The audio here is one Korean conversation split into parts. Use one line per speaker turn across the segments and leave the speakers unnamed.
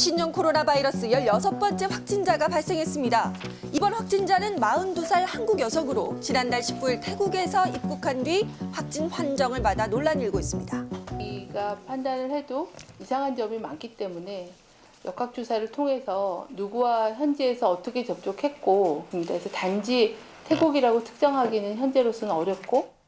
신종 코로나 바이러스 16번째 확진자가 발생했습니다. 이번 확진자는 42살 한국 여성으로 지난달 19일 태국에서 입국한 뒤 확진 판정을 받아 논란이 일고 있습니다.
우리가 판단을 해도 이상한 점이 많기 때문에 역학조사를 통해서 누구와 현지에서 어떻게 접촉했고, 그래서 단지 태국이라고 특정하기는 현재로서는 어렵고.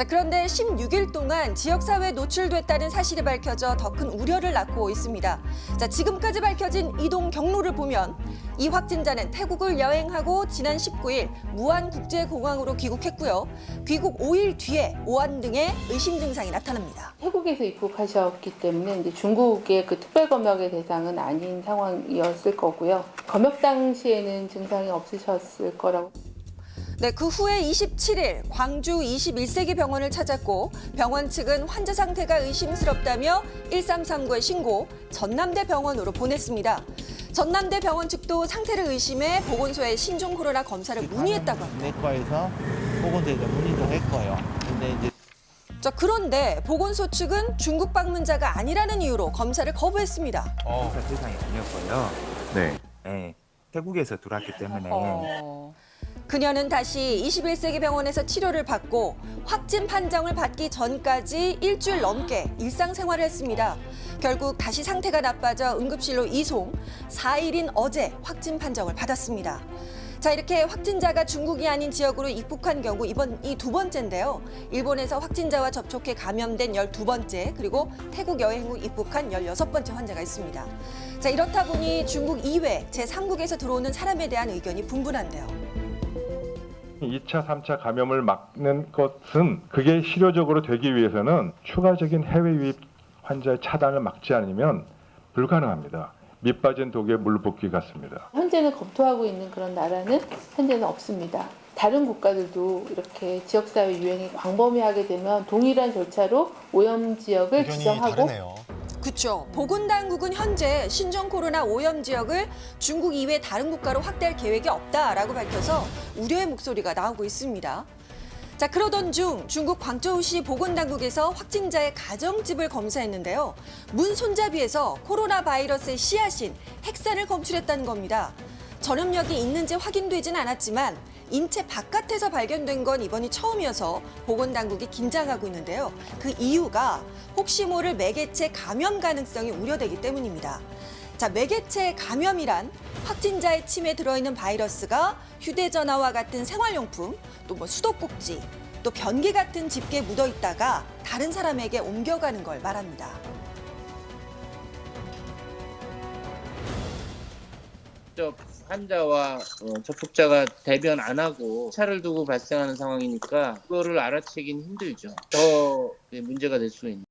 그런데 16일 동안 지역사회에 노출됐다는 사실이 밝혀져 더 큰 우려를 낳고 있습니다. 지금까지 밝혀진 이동 경로를 보면 이 확진자는 태국을 여행하고 지난 19일 무안국제공항으로 귀국했고요. 귀국 5일 뒤에 오한 등의 의심 증상이 나타납니다.
태국에서 입국하셨기 때문에 이제 중국의 그 특별검역의 대상은 아닌 상황이었을 거고요. 검역 당시에는 증상이 없으셨을 거라고.
그 후에 27일 광주 21세기 병원을 찾았고 병원 측은 환자 상태가 의심스럽다며 1339에 신고, 전남대 병원으로 보냈습니다. 전남대 병원 측도 상태를 의심해 보건소에 신종 코로나 검사를 문의했다고 합니다.
내과에서 보건소에 문의도 했고요. 근데 이제
그런데 보건소 측은 중국 방문자가 아니라는 이유로 검사를 거부했습니다.
검사 대상이 아니었고요. 네, 태국에서 들어왔기 때문에
그녀는 다시 21세기 병원에서 치료를 받고 확진 판정을 받기 전까지 일주일 넘게 일상생활을 했습니다. 결국 다시 상태가 나빠져 응급실로 이송, 4일인 어제 확진 판정을 받았습니다. 이렇게 확진자가 중국이 아닌 지역으로 입국한 경우 이번 이 두 번째인데요. 일본에서 확진자와 접촉해 감염된 12번째, 그리고 태국 여행 후 입국한 16번째 환자가 있습니다. 이렇다 보니 중국 이외 제3국에서 들어오는 사람에 대한 의견이 분분한데요.
2차, 3차 감염을 막는 것은 그게 실효적으로 되기 위해서는 추가적인 해외 유입 환자의 차단을 막지 않으면 불가능합니다. 밑빠진 독에 물 붓기 같습니다.
현재는 검토하고 있는 그런 나라는 현재는 없습니다. 다른 국가들도 이렇게 지역사회 유행이 광범위하게 되면 동일한 절차로 오염 지역을 지정하고
다르네요.
그렇죠. 보건당국은 현재 신종 코로나 오염 지역을 중국 이외 다른 국가로 확대할 계획이 없다라고 밝혀서 우려의 목소리가 나오고 있습니다. 그러던 중 중국 광저우시 보건당국에서 확진자의 가정집을 검사했는데요. 문 손잡이에서 코로나 바이러스의 씨앗인 핵산을 검출했다는 겁니다. 전염력이 있는지 확인되진 않았지만 인체 바깥에서 발견된 건 이번이 처음이어서 보건당국이 긴장하고 있는데요. 그 이유가 혹시 모를 매개체 감염 가능성이 우려되기 때문입니다. 매개체 감염이란 확진자의 침에 들어있는 바이러스가 휴대전화와 같은 생활용품, 또 수도꼭지, 또 변기 같은 집게에 묻어있다가 다른 사람에게 옮겨가는 걸 말합니다.
환자와 접촉자가 대변 안 하고 차를 두고 발생하는 상황이니까 그거를 알아채기는 힘들죠. 더 문제가 될 수 있는.